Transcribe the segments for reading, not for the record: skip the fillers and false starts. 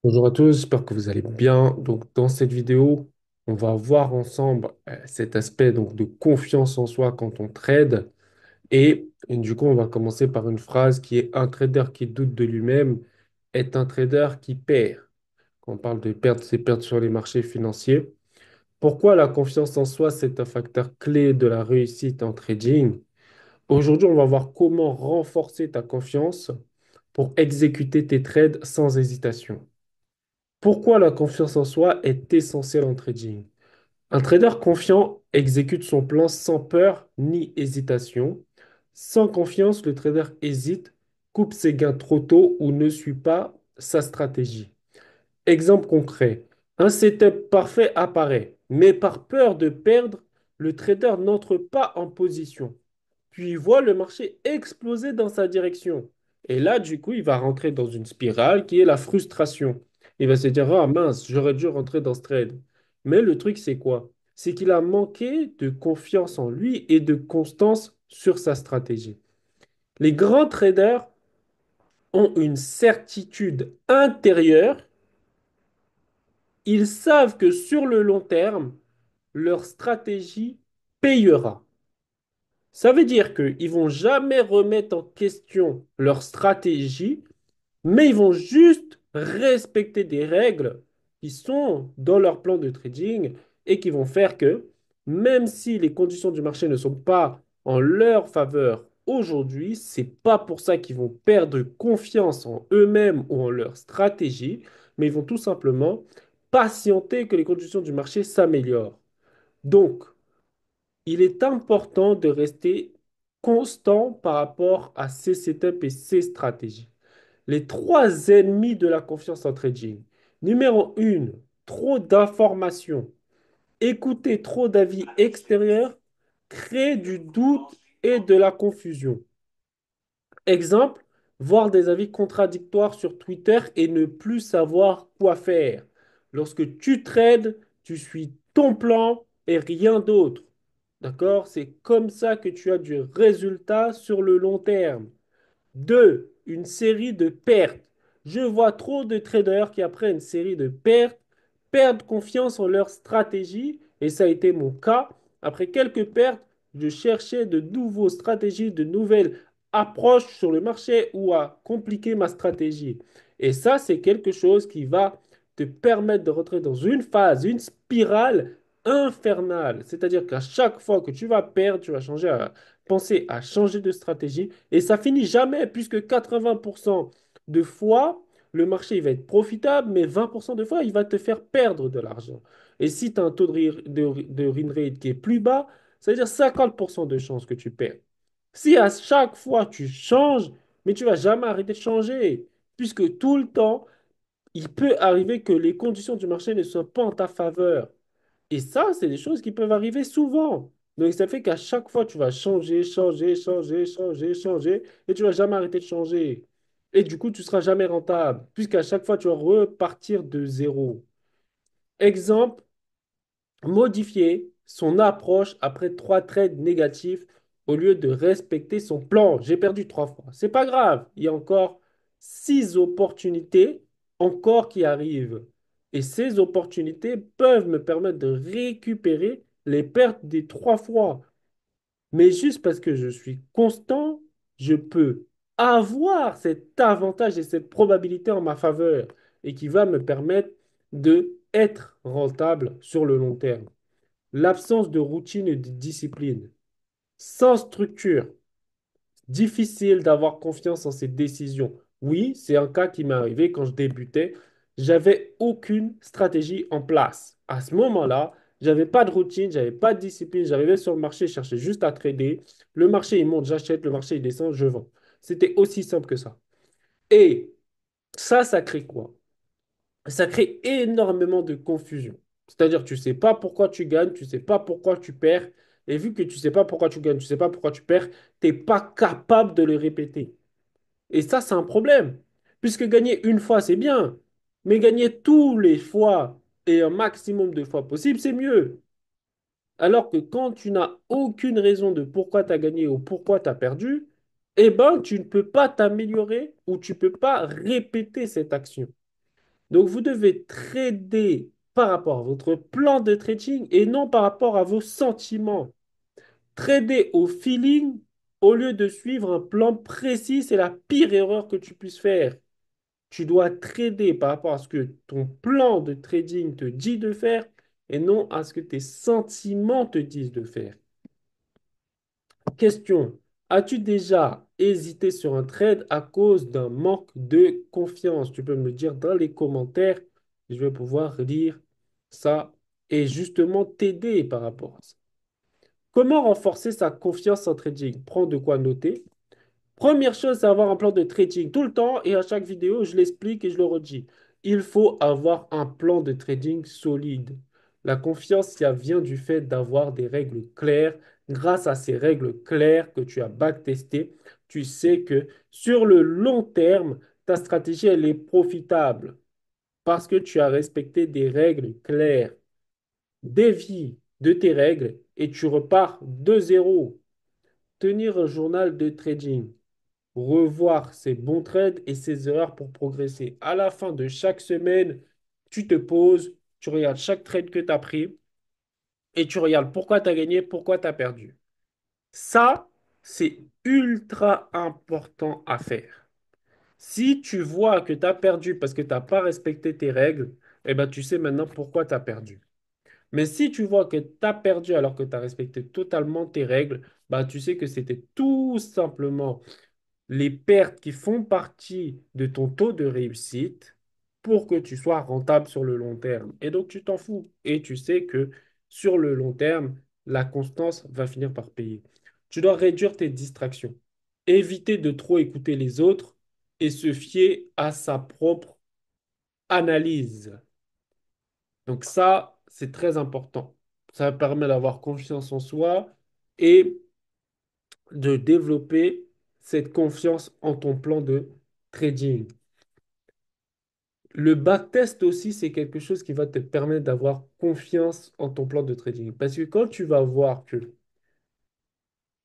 Bonjour à tous, j'espère que vous allez bien. Donc, dans cette vidéo, on va voir ensemble cet aspect donc, de confiance en soi quand on trade. Et du coup, on va commencer par une phrase qui est: un trader qui doute de lui-même est un trader qui perd. Quand on parle de perdre, c'est perdre sur les marchés financiers. Pourquoi la confiance en soi, c'est un facteur clé de la réussite en trading? Aujourd'hui, on va voir comment renforcer ta confiance pour exécuter tes trades sans hésitation. Pourquoi la confiance en soi est essentielle en trading? Un trader confiant exécute son plan sans peur ni hésitation. Sans confiance, le trader hésite, coupe ses gains trop tôt ou ne suit pas sa stratégie. Exemple concret, un setup parfait apparaît, mais par peur de perdre, le trader n'entre pas en position. Puis il voit le marché exploser dans sa direction. Et là, du coup, il va rentrer dans une spirale qui est la frustration. Il va se dire: ah mince, j'aurais dû rentrer dans ce trade. Mais le truc, c'est quoi? C'est qu'il a manqué de confiance en lui et de constance sur sa stratégie. Les grands traders ont une certitude intérieure. Ils savent que sur le long terme, leur stratégie payera. Ça veut dire qu'ils vont jamais remettre en question leur stratégie, mais ils vont juste respecter des règles qui sont dans leur plan de trading et qui vont faire que, même si les conditions du marché ne sont pas en leur faveur aujourd'hui, c'est pas pour ça qu'ils vont perdre confiance en eux-mêmes ou en leur stratégie, mais ils vont tout simplement patienter que les conditions du marché s'améliorent. Donc, il est important de rester constant par rapport à ces setups et ces stratégies. Les trois ennemis de la confiance en trading. Numéro 1, trop d'informations. Écouter trop d'avis extérieurs crée du doute et de la confusion. Exemple, voir des avis contradictoires sur Twitter et ne plus savoir quoi faire. Lorsque tu trades, tu suis ton plan et rien d'autre. D'accord? C'est comme ça que tu as du résultat sur le long terme. 2, une série de pertes. Je vois trop de traders qui, après une série de pertes, perdent confiance en leur stratégie, et ça a été mon cas. Après quelques pertes, je cherchais de nouvelles stratégies, de nouvelles approches sur le marché ou à compliquer ma stratégie. Et ça, c'est quelque chose qui va te permettre de rentrer dans une phase, une spirale infernale. C'est-à-dire qu'à chaque fois que tu vas perdre, tu vas penser à changer de stratégie et ça finit jamais puisque 80% de fois, le marché il va être profitable, mais 20% de fois, il va te faire perdre de l'argent. Et si tu as un taux de win rate qui est plus bas, ça veut dire 50% de chances que tu perds. Si à chaque fois tu changes, mais tu vas jamais arrêter de changer, puisque tout le temps, il peut arriver que les conditions du marché ne soient pas en ta faveur. Et ça, c'est des choses qui peuvent arriver souvent. Donc, ça fait qu'à chaque fois, tu vas changer, changer, changer, changer, changer, et tu vas jamais arrêter de changer. Et du coup, tu seras jamais rentable, puisqu'à chaque fois, tu vas repartir de zéro. Exemple, modifier son approche après trois trades négatifs au lieu de respecter son plan. J'ai perdu trois fois. C'est pas grave. Il y a encore six opportunités encore qui arrivent. Et ces opportunités peuvent me permettre de récupérer les pertes des trois fois. Mais juste parce que je suis constant, je peux avoir cet avantage et cette probabilité en ma faveur et qui va me permettre de être rentable sur le long terme. L'absence de routine et de discipline. Sans structure, difficile d'avoir confiance en ses décisions. Oui, c'est un cas qui m'est arrivé quand je débutais. J'avais aucune stratégie en place. À ce moment-là, j'avais pas de routine, j'avais pas de discipline. J'arrivais sur le marché, je cherchais juste à trader. Le marché, il monte, j'achète. Le marché, il descend, je vends. C'était aussi simple que ça. Et ça crée quoi? Ça crée énormément de confusion. C'est-à-dire, tu ne sais pas pourquoi tu gagnes, tu ne sais pas pourquoi tu perds. Et vu que tu ne sais pas pourquoi tu gagnes, tu ne sais pas pourquoi tu perds, tu n'es pas capable de le répéter. Et ça, c'est un problème. Puisque gagner une fois, c'est bien. Mais gagner tous les fois et un maximum de fois possible, c'est mieux. Alors que quand tu n'as aucune raison de pourquoi tu as gagné ou pourquoi tu as perdu, eh ben, tu ne peux pas t'améliorer ou tu ne peux pas répéter cette action. Donc, vous devez trader par rapport à votre plan de trading et non par rapport à vos sentiments. Trader au feeling au lieu de suivre un plan précis, c'est la pire erreur que tu puisses faire. Tu dois trader par rapport à ce que ton plan de trading te dit de faire et non à ce que tes sentiments te disent de faire. Question. As-tu déjà hésité sur un trade à cause d'un manque de confiance? Tu peux me le dire dans les commentaires. Je vais pouvoir lire ça et justement t'aider par rapport à ça. Comment renforcer sa confiance en trading? Prends de quoi noter. Première chose, c'est avoir un plan de trading tout le temps et à chaque vidéo, je l'explique et je le redis. Il faut avoir un plan de trading solide. La confiance, ça vient du fait d'avoir des règles claires. Grâce à ces règles claires que tu as backtestées, tu sais que sur le long terme, ta stratégie, elle est profitable parce que tu as respecté des règles claires. Dévie de tes règles et tu repars de zéro. Tenir un journal de trading, revoir ses bons trades et ses erreurs pour progresser. À la fin de chaque semaine, tu te poses, tu regardes chaque trade que tu as pris et tu regardes pourquoi tu as gagné, pourquoi tu as perdu. Ça, c'est ultra important à faire. Si tu vois que tu as perdu parce que tu n'as pas respecté tes règles, eh ben, tu sais maintenant pourquoi tu as perdu. Mais si tu vois que tu as perdu alors que tu as respecté totalement tes règles, bah, tu sais que c'était tout simplement les pertes qui font partie de ton taux de réussite pour que tu sois rentable sur le long terme. Et donc, tu t'en fous. Et tu sais que sur le long terme, la constance va finir par payer. Tu dois réduire tes distractions. Éviter de trop écouter les autres et se fier à sa propre analyse. Donc ça, c'est très important. Ça permet d'avoir confiance en soi et de développer cette confiance en ton plan de trading. Le backtest aussi, c'est quelque chose qui va te permettre d'avoir confiance en ton plan de trading. Parce que quand tu vas voir que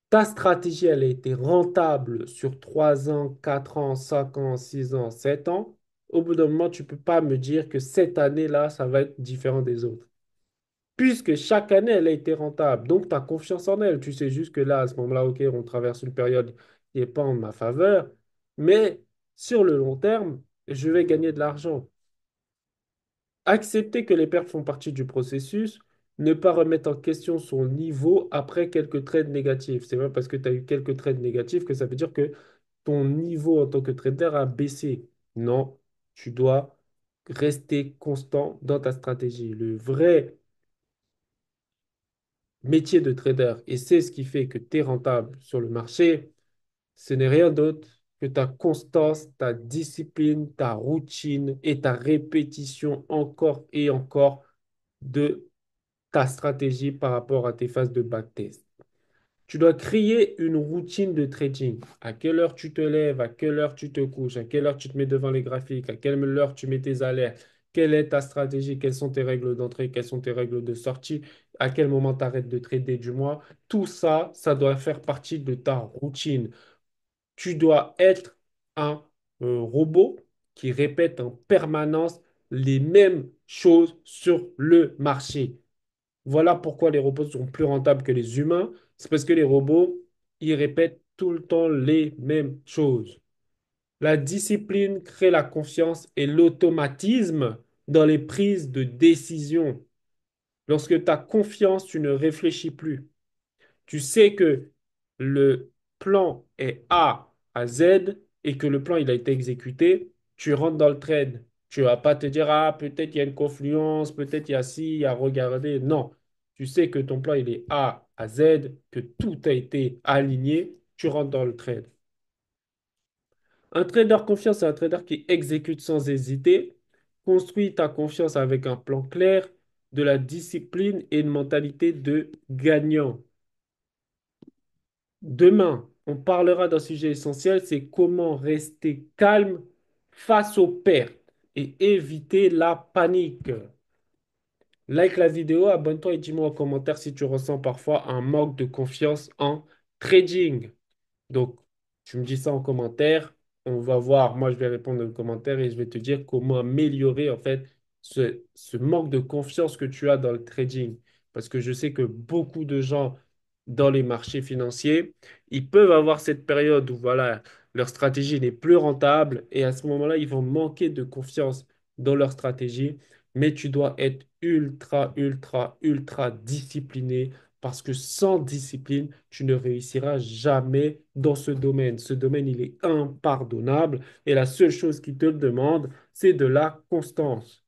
ta stratégie, elle a été rentable sur 3 ans, 4 ans, 5 ans, 6 ans, 7 ans, au bout d'un moment, tu ne peux pas me dire que cette année-là, ça va être différent des autres. Puisque chaque année, elle a été rentable. Donc, tu as confiance en elle. Tu sais juste que là, à ce moment-là, OK, on traverse une période qui n'est pas en ma faveur. Mais sur le long terme, je vais gagner de l'argent. Accepter que les pertes font partie du processus, ne pas remettre en question son niveau après quelques trades négatifs. C'est pas parce que tu as eu quelques trades négatifs que ça veut dire que ton niveau en tant que trader a baissé. Non, tu dois rester constant dans ta stratégie. Le vrai métier de trader, et c'est ce qui fait que tu es rentable sur le marché, ce n'est rien d'autre que ta constance, ta discipline, ta routine et ta répétition encore et encore de ta stratégie par rapport à tes phases de backtest. Tu dois créer une routine de trading. À quelle heure tu te lèves, à quelle heure tu te couches, à quelle heure tu te mets devant les graphiques, à quelle heure tu mets tes alertes, quelle est ta stratégie, quelles sont tes règles d'entrée, quelles sont tes règles de sortie, à quel moment tu arrêtes de trader du mois. Tout ça, ça doit faire partie de ta routine. Tu dois être un robot qui répète en permanence les mêmes choses sur le marché. Voilà pourquoi les robots sont plus rentables que les humains. C'est parce que les robots, ils répètent tout le temps les mêmes choses. La discipline crée la confiance et l'automatisme dans les prises de décision. Lorsque tu as confiance, tu ne réfléchis plus. Tu sais que le plan est A à Z et que le plan il a été exécuté, tu rentres dans le trade. Tu ne vas pas te dire, ah, peut-être il y a une confluence, peut-être il y a ci, il y a regarder. Non, tu sais que ton plan il est A à Z, que tout a été aligné, tu rentres dans le trade. Un trader confiant, c'est un trader qui exécute sans hésiter, construit ta confiance avec un plan clair, de la discipline et une mentalité de gagnant. Demain, on parlera d'un sujet essentiel, c'est comment rester calme face aux pertes et éviter la panique. Like la vidéo, abonne-toi et dis-moi en commentaire si tu ressens parfois un manque de confiance en trading. Donc, tu me dis ça en commentaire. on va voir, moi je vais répondre aux commentaires et je vais te dire comment améliorer en fait ce manque de confiance que tu as dans le trading. Parce que je sais que beaucoup de gens dans les marchés financiers, ils peuvent avoir cette période où voilà, leur stratégie n'est plus rentable et à ce moment-là, ils vont manquer de confiance dans leur stratégie. Mais tu dois être ultra, ultra, ultra discipliné parce que sans discipline, tu ne réussiras jamais dans ce domaine. Ce domaine, il est impardonnable et la seule chose qui te le demande, c'est de la constance.